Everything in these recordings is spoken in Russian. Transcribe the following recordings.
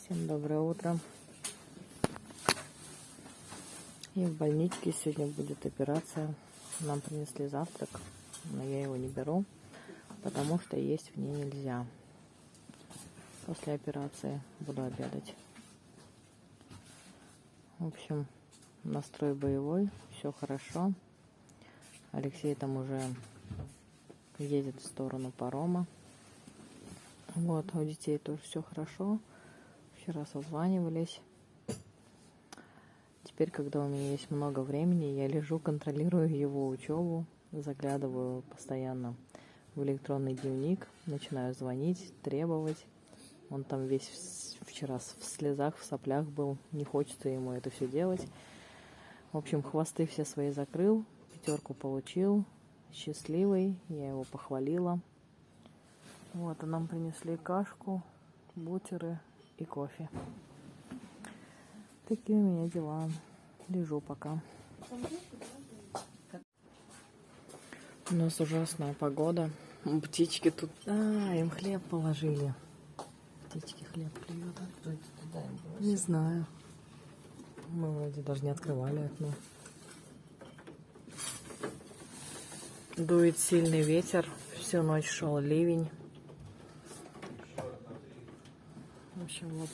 Всем доброе утро. И в больничке сегодня будет операция. Нам принесли завтрак, но я его не беру, потому что есть в ней нельзя. После операции буду обедать. В общем, настрой боевой, все хорошо. Алексей там уже едет в сторону парома. Вот, у детей тоже все хорошо. Вчера созванивались. Теперь, когда у меня есть много времени, я лежу, контролирую его учебу, заглядываю постоянно в электронный дневник, начинаю звонить, требовать. Он там весь вчера в слезах, в соплях был, не хочется ему это все делать. В общем, хвосты все свои закрыл, 5 получил, счастливый, я его похвалила. Вот, а нам принесли кашку, бутеры и кофе. Такие у меня дела. Лежу пока. У нас ужасная погода. Птички тут... им хлеб положили. Птички хлеб клюют. Не знаю. Мы вроде даже не открывали окно. Дует сильный ветер. Всю ночь шел ливень. В общем, вот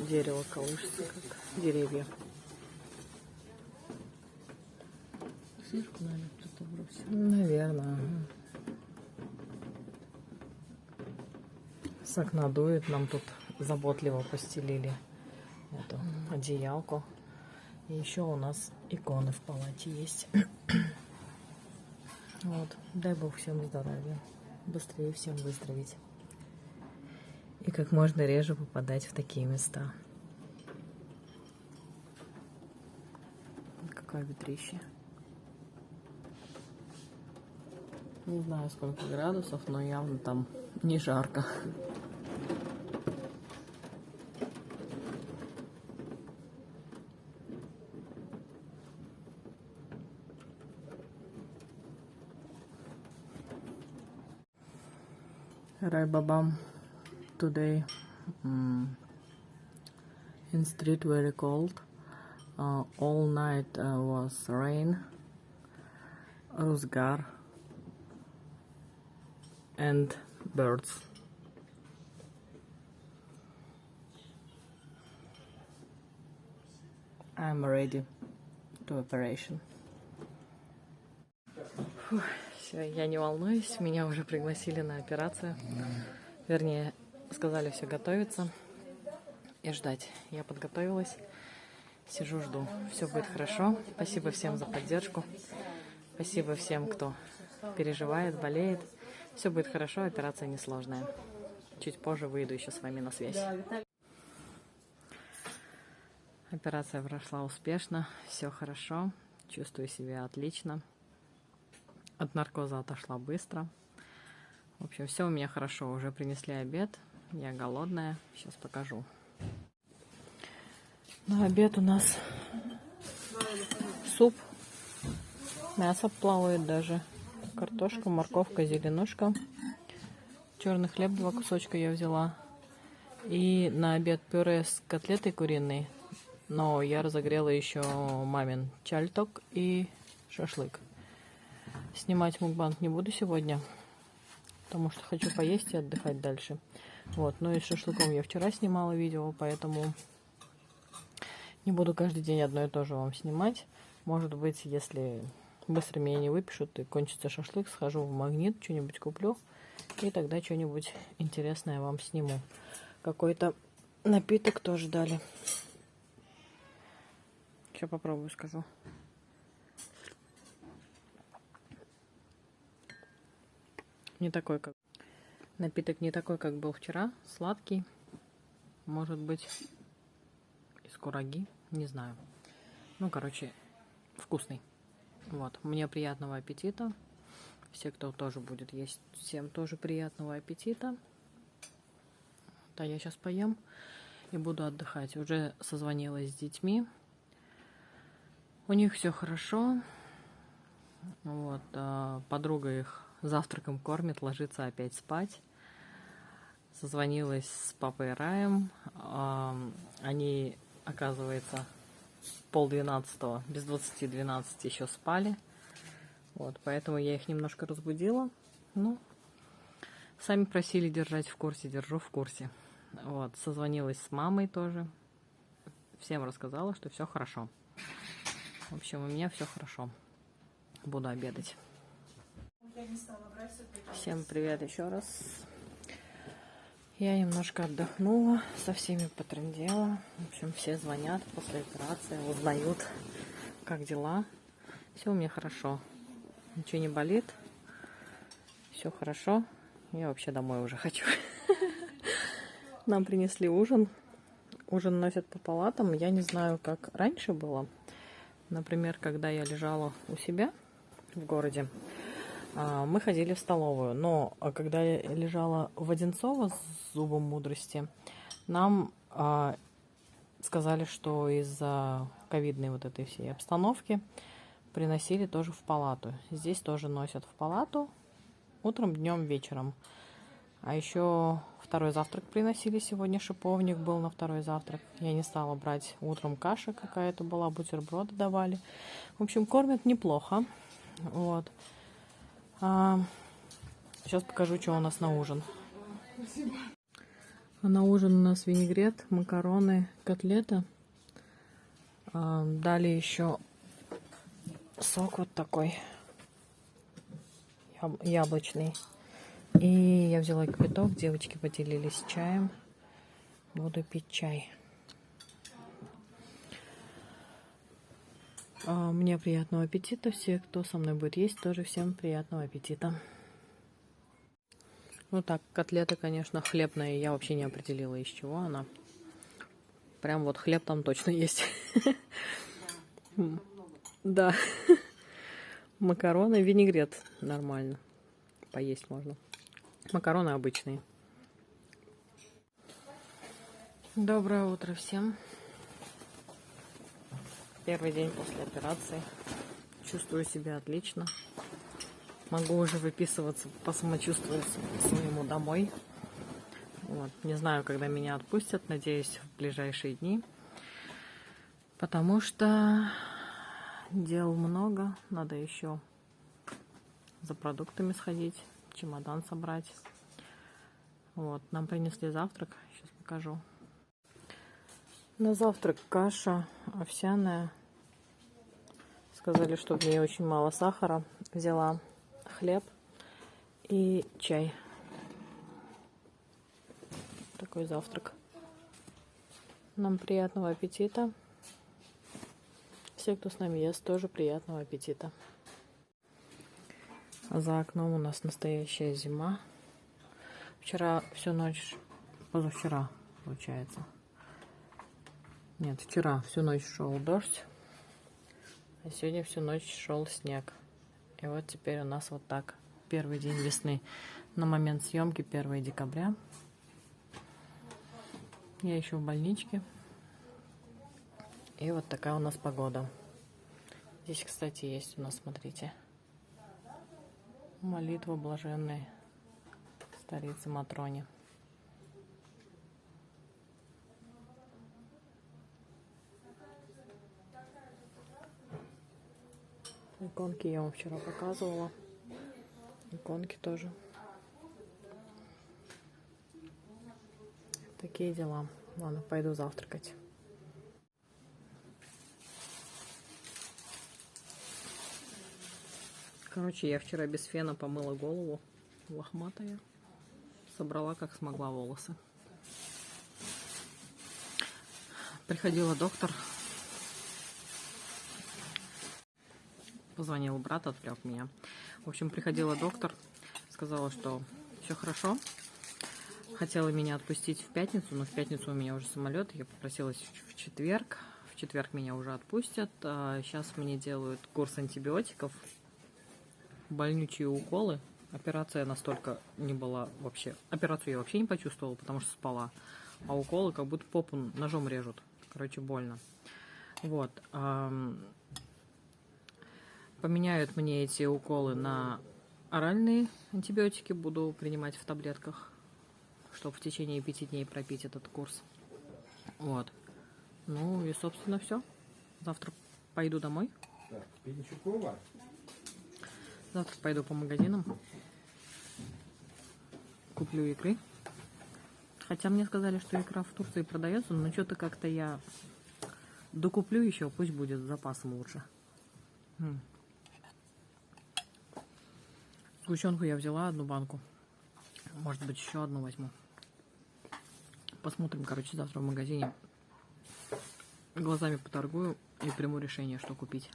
дерево колышется, как деревья. Сверху, наверное, кто-то бросил. Наверное. С окна дует, нам тут заботливо постелили эту одеялку. И еще у нас иконы в палате есть. Вот, дай Бог всем здоровья, быстрее всем выздороветь. И как можно реже попадать в такие места. Какое ветрище. Не знаю, сколько градусов, но явно там не жарко. Райбабам. Today in street very cold. All night was rain, Ruzgar and birds. I'm ready to operation. Все, я не волнуюсь, меня уже пригласили на операцию. Вернее, сказали все готовиться и ждать. Я подготовилась, сижу, жду. Все будет хорошо. Спасибо всем за поддержку. Спасибо всем, кто переживает, болеет. Все будет хорошо, операция несложная. Чуть позже выйду еще с вами на связь. Операция прошла успешно, все хорошо. Чувствую себя отлично. От наркоза отошла быстро. В общем, все у меня хорошо. Уже принесли обед. Я голодная. Сейчас покажу. На обед у нас суп. Мясо плавает даже. Картошка, морковка, зеленушка. Черный хлеб 2 кусочка я взяла. И на обед пюре с котлетой куриной. Но я разогрела еще мамин чальток и шашлык. Снимать мукбанг не буду сегодня, потому что хочу поесть и отдыхать дальше. Вот, ну и с шашлыком я вчера снимала видео, поэтому не буду каждый день одно и то же вам снимать. Может быть, если быстро меня не выпишут и кончится шашлык, схожу в Магнит, что-нибудь куплю, и тогда что-нибудь интересное вам сниму. Какой-то напиток тоже дали. Сейчас попробую, скажу. Не такой, как... Напиток не такой, как был вчера. Сладкий. Может быть, из кураги. Не знаю. Ну, короче, вкусный. Вот. Мне приятного аппетита. Все, кто тоже будет есть, всем тоже приятного аппетита. Да, я сейчас поем и буду отдыхать. Уже созвонилась с детьми. У них все хорошо. Вот. Подруга их завтраком кормит, ложится опять спать. Созвонилась с папой Раем. Они, оказывается, 10:30, без 10:12 еще спали. Вот, поэтому я их немножко разбудила. Ну, сами просили держать в курсе, держу в курсе. Вот, созвонилась с мамой тоже. Всем рассказала, что все хорошо. В общем, у меня все хорошо. Буду обедать. Всем привет еще раз. Я немножко отдохнула, со всеми потрындела. В общем, все звонят после операции, узнают, как дела. Все у меня хорошо. Ничего не болит. Все хорошо. Я вообще домой уже хочу. Нам принесли ужин. Ужин носят по палатам. Я не знаю, как раньше было. Например, когда я лежала у себя в городе, мы ходили в столовую. Но когда я лежала в Одинцово с зубом мудрости, нам сказали, что из-за ковидной вот этой всей обстановки приносили тоже в палату. Здесь тоже носят в палату утром, днем, вечером. А еще второй завтрак приносили сегодня. Шиповник был на второй завтрак. Я не стала брать. Утром каша какая-то была, бутерброды давали. В общем, кормят неплохо. Вот. Сейчас покажу, что у нас на ужин. Спасибо. На ужин у нас винегрет, макароны, котлета. Дали еще сок вот такой, яблочный. И я взяла кипяток, девочки поделились чаем. Буду пить чай. Мне приятного аппетита. Все, кто со мной будет есть, тоже всем приятного аппетита. Ну так, котлета, конечно, хлебная. Я вообще не определила, из чего она. Прям вот хлеб там точно есть. Да. Макароны, винегрет нормально. Поесть можно. Макароны обычные. Доброе утро всем. Первый день после операции. Чувствую себя отлично. Могу уже выписываться по самочувствию своему домой. Вот. Не знаю, когда меня отпустят. Надеюсь, в ближайшие дни. Потому что дел много. Надо еще за продуктами сходить. Чемодан собрать. Вот. Нам принесли завтрак. Сейчас покажу. На завтрак каша овсяная. Сказали, что в ней очень мало сахара. Взяла хлеб и чай. Такой завтрак. Нам приятного аппетита. Все, кто с нами ест, тоже приятного аппетита. А за окном у нас настоящая зима. Вчера всю ночь, позавчера, получается. Нет, вчера всю ночь шел дождь, а сегодня всю ночь шел снег. И вот теперь у нас вот так. Первый день весны. На момент съемки 1 декабря. Я еще в больничке. И вот такая у нас погода. Здесь, кстати, есть у нас, смотрите, молитва блаженной старицы Матроне. Иконки я вам вчера показывала. Иконки тоже. Такие дела. Ладно, пойду завтракать. Короче, я вчера без фена помыла голову. Лохматая. Собрала как смогла волосы. Приходила доктор. Позвонил брат, отвлек меня. В общем, приходила доктор, сказала, что все хорошо. Хотела меня отпустить в пятницу, но в пятницу у меня уже самолет. Я попросилась в четверг. В четверг меня уже отпустят. Сейчас мне делают курс антибиотиков, больнючие уколы. Операция настолько не была вообще. Операцию я вообще не почувствовала, потому что спала. А уколы как будто попу ножом режут. Короче, больно. Вот. Поменяют мне эти уколы на оральные антибиотики. Буду принимать в таблетках, чтобы в течение 5 дней пропить этот курс. Вот. Ну и, собственно, все. Завтра пойду домой. Так, Пенчукова. Завтра пойду по магазинам. Куплю икры. Хотя мне сказали, что икра в Турции продается, но что-то как-то я докуплю еще, пусть будет с запасом лучше. Сгущенку я взяла одну банку. Может быть, еще одну возьму. Посмотрим, короче, завтра в магазине. Глазами поторгую и приму решение, что купить.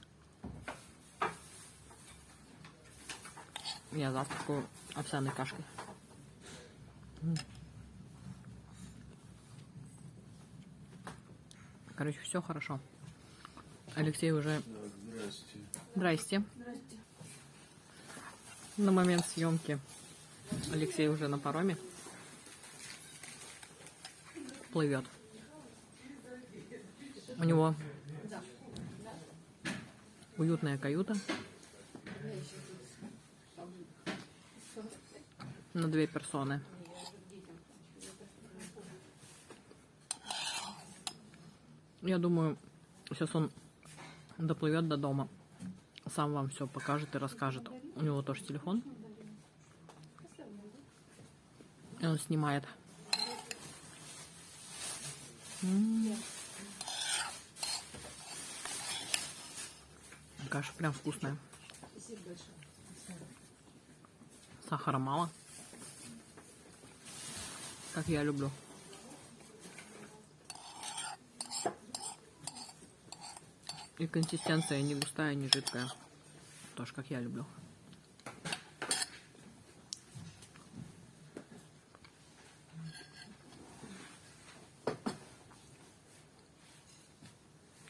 Я завтракаю овсяной кашкой. Короче, все хорошо. Алексей уже... Здрасте. Здрасте. Здрасте. На момент съемки Алексей уже на пароме. Плывет. У него уютная каюта на 2 персоны. Я думаю, сейчас он доплывет до дома, сам вам все покажет и расскажет. У него тоже телефон. И он снимает. Каша прям вкусная. Сахара мало. Как я люблю. И консистенция не густая, не жидкая. Тоже как я люблю.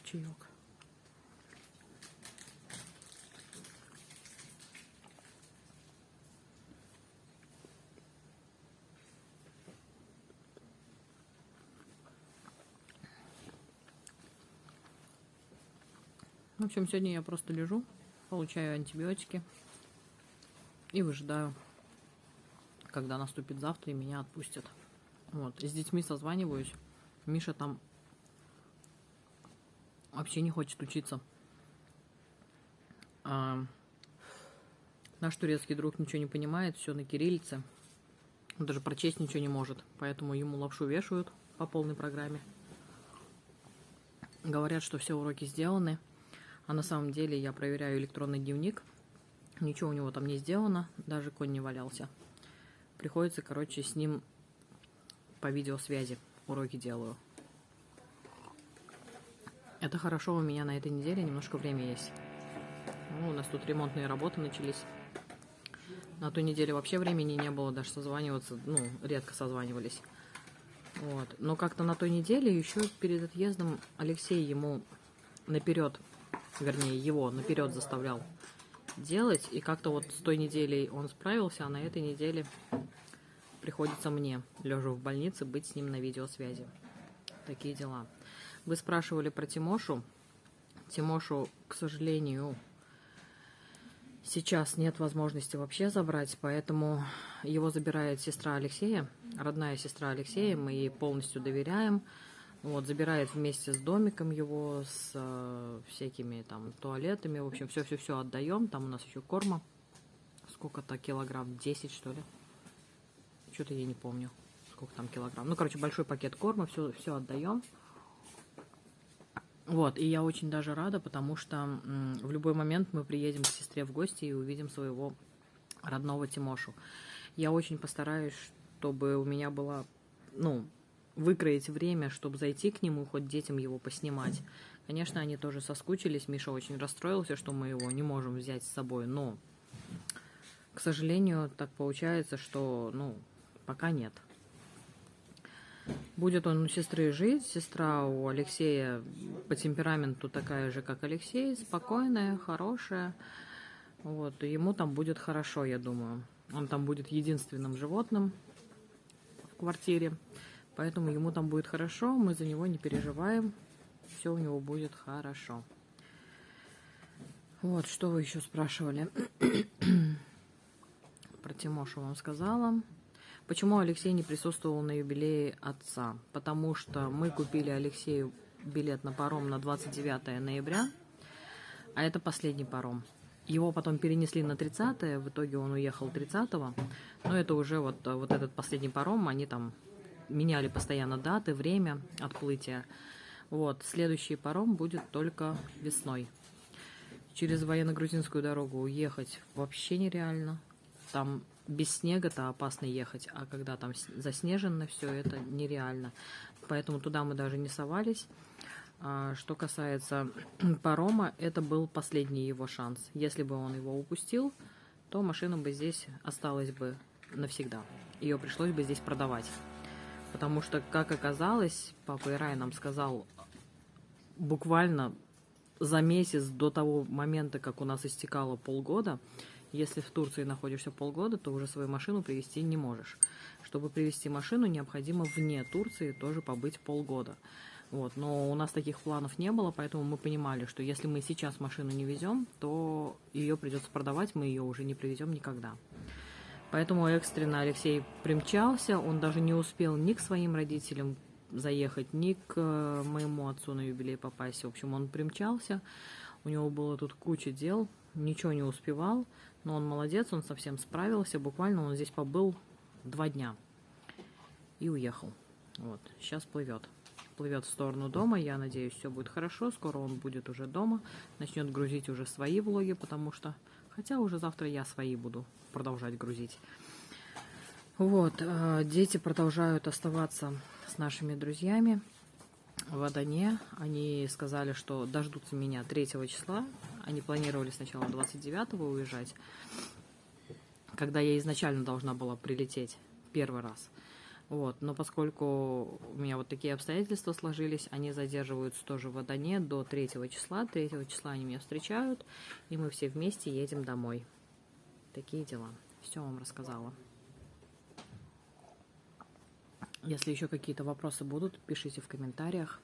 Чаек. В общем, сегодня я просто лежу, получаю антибиотики и выжидаю, когда наступит завтра и меня отпустят. Вот. С детьми созваниваюсь. Миша там вообще не хочет учиться. Наш турецкий друг ничего не понимает, все на кириллице. Он даже прочесть ничего не может, поэтому ему лапшу вешают по полной программе. Говорят, что все уроки сделаны. А на самом деле я проверяю электронный дневник. Ничего у него там не сделано, даже конь не валялся. Приходится, короче, с ним по видеосвязи уроки делаю. Это хорошо, у меня на этой неделе немножко время есть. Ну, у нас тут ремонтные работы начались. На той неделе вообще времени не было даже созваниваться, ну, редко созванивались. Вот. Но как-то на той неделе еще перед отъездом Алексей ему наперед, вернее, его наперед заставлял делать. И как-то вот с той неделей он справился, а на этой неделе приходится мне, лежа в больнице, быть с ним на видеосвязи. Такие дела. Вы спрашивали про Тимошу. Тимошу, к сожалению, сейчас нет возможности вообще забрать, поэтому его забирает сестра Алексея, родная сестра Алексея, мы ей полностью доверяем. Вот, забирает вместе с домиком его, с всякими там туалетами, в общем, все-все-все отдаем. Там у нас еще корма. Сколько-то килограмм? 10, что ли? Что-то я не помню, сколько там килограмм. Ну, короче, большой пакет корма, все отдаем. Вот, и я очень даже рада, потому что в любой момент мы приедем к сестре в гости и увидим своего родного Тимошу. Я очень постараюсь, чтобы у меня было, ну, выкроить время, чтобы зайти к нему, хоть детям его поснимать. Конечно, они тоже соскучились, Миша очень расстроился, что мы его не можем взять с собой, но, к сожалению, так получается, что, ну, пока нет. Будет он у сестры жить. Сестра у Алексея по темпераменту такая же, как Алексей. Спокойная, хорошая. Вот. И ему там будет хорошо, я думаю. Он там будет единственным животным в квартире. Поэтому ему там будет хорошо. Мы за него не переживаем. Все у него будет хорошо. Вот, что вы еще спрашивали? Про Тимошу вам сказала. Почему Алексей не присутствовал на юбилее отца? Потому что мы купили Алексею билет на паром на 29 ноября, а это последний паром. Его потом перенесли на 30-е, в итоге он уехал 30-го, но это уже вот этот последний паром, они там меняли постоянно даты, время отплытия. Вот, следующий паром будет только весной. Через военно-грузинскую дорогу уехать вообще нереально. Там без снега-то опасно ехать, а когда там заснежено все, это нереально. Поэтому туда мы даже не совались. А что касается парома, это был последний его шанс. Если бы он его упустил, то машина бы здесь осталась бы навсегда. Ее пришлось бы здесь продавать. Потому что, как оказалось, папа Ирай нам сказал, буквально за месяц до того момента, как у нас истекало полгода, если в Турции находишься полгода, то уже свою машину привезти не можешь. Чтобы привезти машину, необходимо вне Турции тоже побыть полгода. Вот. Но у нас таких планов не было, поэтому мы понимали, что если мы сейчас машину не везем, то ее придется продавать, мы ее уже не привезем никогда. Поэтому экстренно Алексей примчался, он даже не успел ни к своим родителям заехать, ни к моему отцу на юбилей попасть. В общем, он примчался, у него было тут куча дел, ничего не успевал, но он молодец, он совсем справился, буквально он здесь побыл 2 дня и уехал. Вот, сейчас плывет в сторону дома, я надеюсь, все будет хорошо, скоро он будет уже дома, начнет грузить уже свои влоги, потому что, хотя уже завтра я свои буду продолжать грузить. Вот, дети продолжают оставаться с нашими друзьями в Адане. Они сказали, что дождутся меня 3 числа. Они планировали сначала 29-го уезжать, когда я изначально должна была прилететь первый раз. Вот, но поскольку у меня вот такие обстоятельства сложились, они задерживаются тоже в Адане до 3 числа. 3 числа они меня встречают, и мы все вместе едем домой. Такие дела. Все вам рассказала. Если еще какие-то вопросы будут, пишите в комментариях.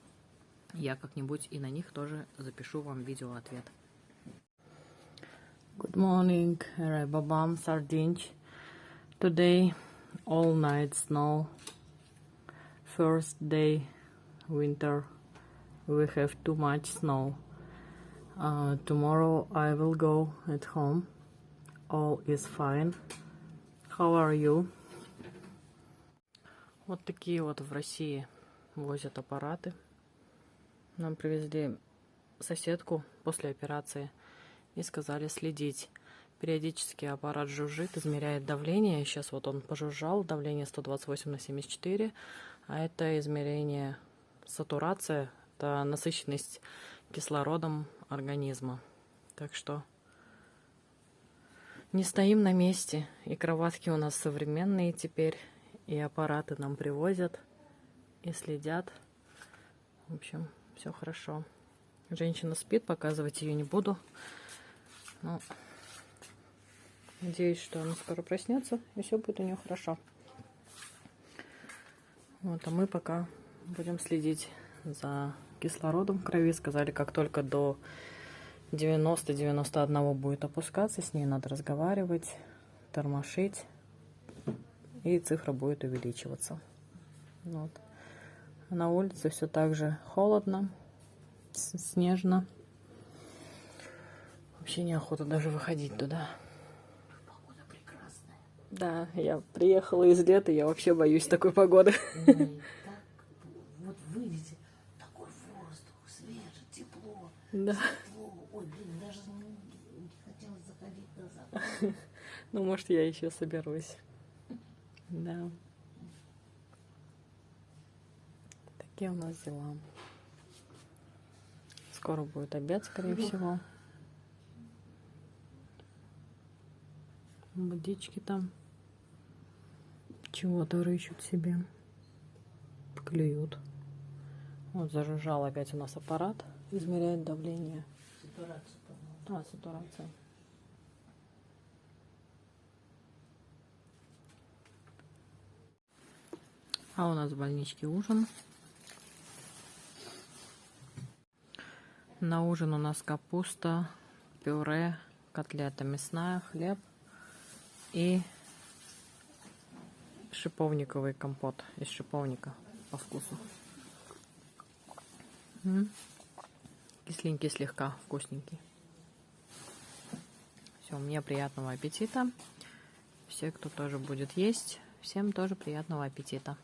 Я как-нибудь и на них тоже запишу вам видеоответ. Good morning, Babam Sardinch. Today all night snow. First day winter. We have too much snow. Tomorrow I will go at home. All is fine. How are you? Вот такие вот в России возят аппараты. Нам привезли соседку после операции и сказали следить. Периодически аппарат жужжит, измеряет давление. Сейчас вот он пожужжал, давление 128/74. А это измерение сатурация, это насыщенность кислородом организма. Так что не стоим на месте. И кроватки у нас современные теперь. И аппараты нам привозят, и следят. В общем, все хорошо. Женщина спит, показывать ее не буду. Но надеюсь, что она скоро проснется, и все будет у нее хорошо. Вот, а мы пока будем следить за кислородом в крови. Сказали, как только до 90-91 будет опускаться, с ней надо разговаривать, тормошить. И цифра будет увеличиваться. Вот. На улице все так же холодно, снежно. Вообще неохота даже выходить туда. Погода прекрасная. Да, я приехала из лета, я вообще боюсь такой погоды. Так, вот выйдете, такой воздух, свежий, тепло. Да. Тепло. Ой, блин, даже не хотелось заходить назад. Ну, может, я еще соберусь. Да. Такие у нас дела. Скоро будет обед, скорее всего. Водички там. Чего-то рыщут себе. Клюют. Вот зажужжал опять у нас аппарат. Измеряет давление. Сатурацию, по-моему. Сатурация. А у нас в больничке ужин. На ужин у нас капуста, пюре, котлета мясная, хлеб и шиповниковый компот из шиповника по вкусу. Кисленький слегка, вкусненький. Все, мне приятного аппетита. Все, кто тоже будет есть, всем тоже приятного аппетита.